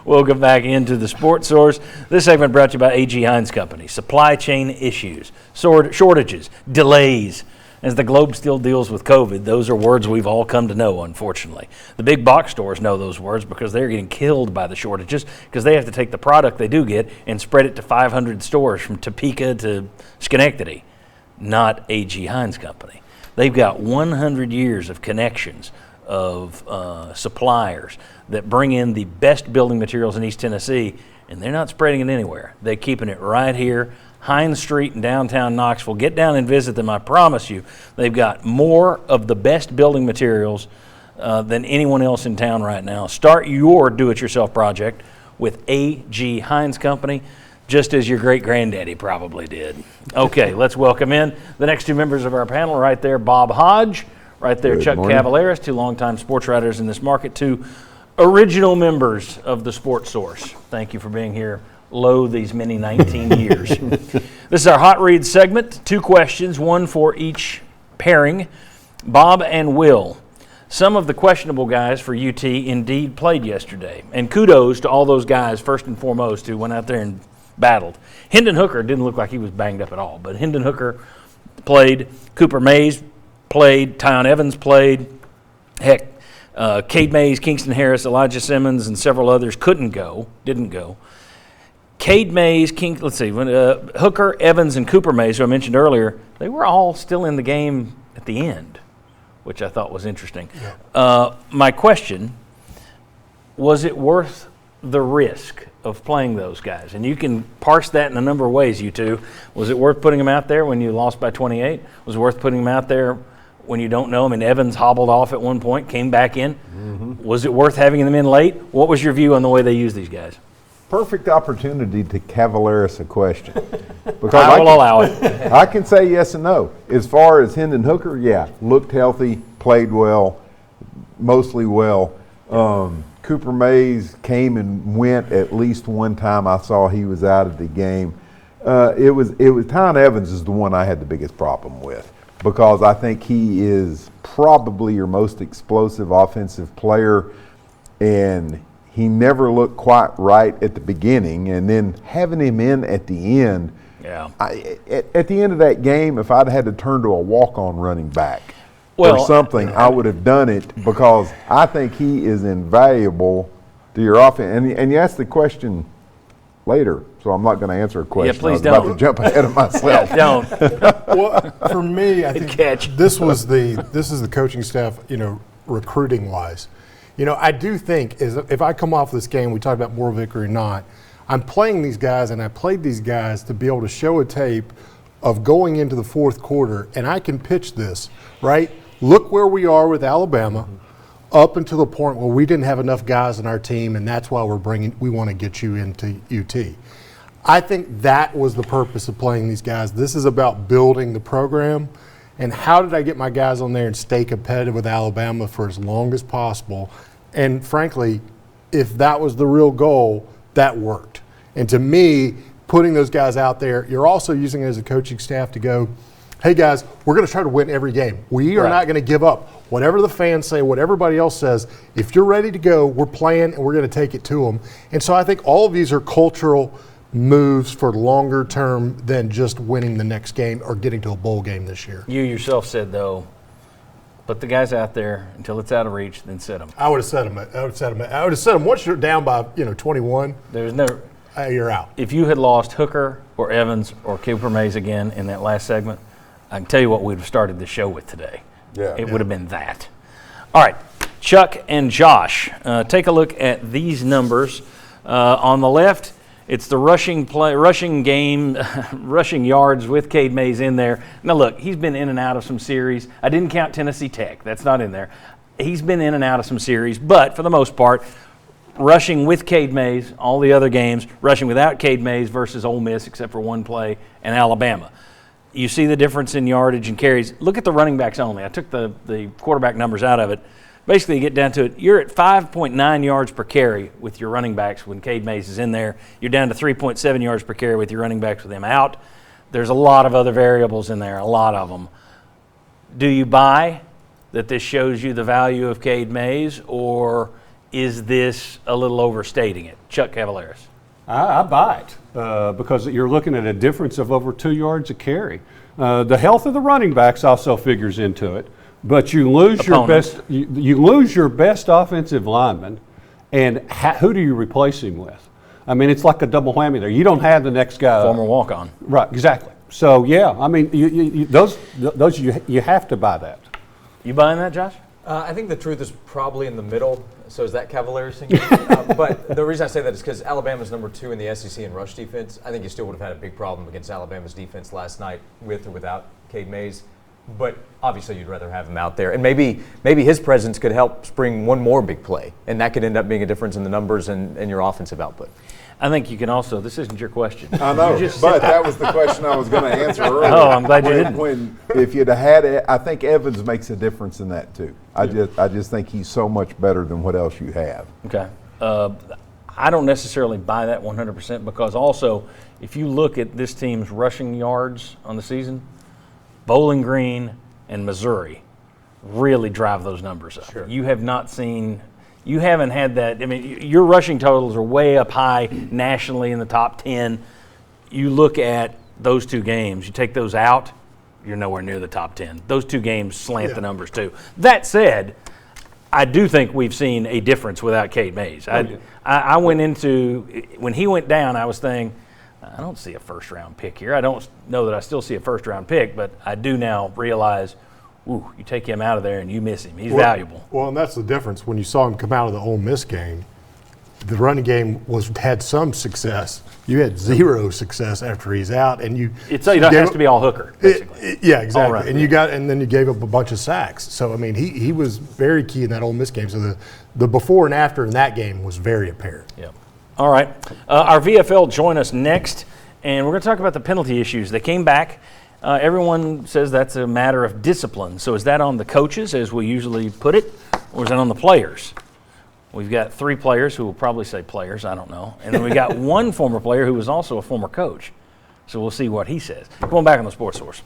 Welcome back into the Sports Source. This segment brought to you by A.G. Hines Company. Supply chain issues, shortages, delays. As the globe still deals with COVID, those are words we've all come to know, unfortunately. The big box stores know those words because they're getting killed by the shortages because they have to take the product they do get and spread it to 500 stores from Topeka to Schenectady. Not A.G. Hines Company. They've got 100 years of connections of suppliers that bring in the best building materials in East Tennessee, and they're not spreading it anywhere. They're keeping it right here, Hines Street in downtown Knoxville. Get down and visit them. I promise you, they've got more of the best building materials than anyone else in town right now. Start your do-it-yourself project with A.G. Hines Company, just as your great-granddaddy probably did. Okay, let's welcome in the next two members of our panel. Right there, Bob Hodge. Right there, Chuck Cavaleras, two longtime sports writers in this market, two original members of the Sports Source. Thank you for being here. Low these many 19 years. This is our Hot Read segment. Two questions, one for each pairing. Bob and Will. Some of the questionable guys for UT indeed played yesterday. And kudos to all those guys, first and foremost, who went out there and battled. Hendon Hooker didn't look like he was banged up at all, but Hendon Hooker played. Cooper Mays played. Tyon Evans played. Heck, Cade Mays, Kingston Harris, Elijah Simmons, and several others didn't go. Cade Mays, Hooker, Evans, and Cooper Mays, who I mentioned earlier, they were all still in the game at the end, which I thought was interesting. Yeah. My question, was it worth the risk of playing those guys? And you can parse that in a number of ways, you two. Was it worth putting them out there when you lost by 28? Was it worth putting them out there when you don't know them? And Evans hobbled off at one point, came back in. Mm-hmm. Was it worth having them in late? What was your view on the way they use these guys? Perfect opportunity to Cavaleras a question. Because I will allow it. I can say yes and no. As far as Hendon Hooker, yeah, looked healthy, played well, mostly well. Cooper Mays came and went at least one time. I saw he was out of the game. It was Tyon Evans is the one I had the biggest problem with, because I think he is probably your most explosive offensive player, and he never looked quite right at the beginning, and then having him in at the end. Yeah. At the end of that game, if I'd had to turn to a walk-on running back or something, I would have done it, because I think he is invaluable to your offense. And you asked the question later, so I'm not going to answer a question. Yeah, please don't. I was about to jump ahead of myself. Don't. Well, for me, I think this is the coaching staff, recruiting wise. I do think if I come off this game, we talked about moral victory or not, I'm playing these guys, and I played these guys to be able to show a tape of going into the fourth quarter, and I can pitch this, right? Look where we are with Alabama up until the point where we didn't have enough guys on our team, and that's why we want to get you into UT. I think that was the purpose of playing these guys. This is about building the program. And how did I get my guys on there and stay competitive with Alabama for as long as possible? And frankly, if that was the real goal, that worked. And to me, putting those guys out there, you're also using it as a coaching staff to go, hey guys, we're going to try to win every game. We are not going to give up. Whatever the fans say, what everybody else says, if you're ready to go, we're playing and we're going to take it to them. And so I think all of these are cultural moves for longer term than just winning the next game or getting to a bowl game this year. You yourself said, though, put the guys out there until it's out of reach, then sit them. I would have set them. Once you're down by 21. There's never. You're out. If you had lost Hooker or Evans or Cooper Mays again in that last segment, I can tell you what we'd have started the show with today. It would have bbeen that. All right, Chuck and Josh, take a look at these numbers. On the left, it's the rushing yards with Cade Mays in there. Now, look, he's been in and out of some series. I didn't count Tennessee Tech. That's not in there. He's been in and out of some series, but for the most part, rushing with Cade Mays, all the other games, rushing without Cade Mays versus Ole Miss, except for one play, and Alabama. You see the difference in yardage and carries. Look at the running backs only. I took the quarterback numbers out of it. Basically, you get down to it, you're at 5.9 yards per carry with your running backs when Cade Mays is in there. You're down to 3.7 yards per carry with your running backs with him out. There's a lot of other variables in there, a lot of them. Do you buy that this shows you the value of Cade Mays, or is this a little overstating it? Chuck Cavaleris. I buy it because you're looking at a difference of over 2 yards a carry. The health of the running backs also figures into it, but you lose your best. You lose your best offensive lineman, and who do you replace him with? I mean, it's like a double whammy there. You don't have the next guy. Former walk-on. Right, exactly. So yeah, I mean, you have to buy that. You buying that, Josh? I think the truth is probably in the middle. So is that Cavaliers thing? But the reason I say that is because Alabama's number 2 in the SEC in rush defense. I think you still would have had a big problem against Alabama's defense last night with or without Cade Mays. But obviously you'd rather have him out there. And maybe his presence could help spring one more big play. And that could end up being a difference in the numbers and your offensive output. I think you can also, this isn't your question. I know, but that was the question I was going to answer earlier. Oh, I'm glad you didn't. If you'd have had it, I think Evans makes a difference in that too. I just think he's so much better than what else you have. Okay. I don't necessarily buy that 100% because also, if you look at this team's rushing yards on the season, Bowling Green and Missouri really drive those numbers up. Sure. You haven't had that. I mean, your rushing totals are way up high nationally in the top 10. You look at those 2 games, you take those out, you're nowhere near the top 10. Those 2 games slant the numbers too. That said, I do think we've seen a difference without Cade Mays. I went into, when he went down, I was thinking, I don't see a first-round pick here. I don't know that I still see a first-round pick, but I do now realize, ooh, you take him out of there and you miss him. He's valuable. Well, and that's the difference. When you saw him come out of the Ole Miss game, the running game had some success. You had 0 success after he's out, and it has to be all Hooker, basically. Yeah, exactly. And then you gave up a bunch of sacks. So I mean, he was very key in that Ole Miss game. So the before and after in that game was very apparent. Yeah. All right. Our VFL join us next, and we're going to talk about the penalty issues. They came back. Everyone says that's a matter of discipline. So is that on the coaches, as we usually put it, or is that on the players? We've got 3 players who will probably say players, I don't know. And then we got one former player who was also a former coach. So we'll see what he says. Going back on the Sports Source.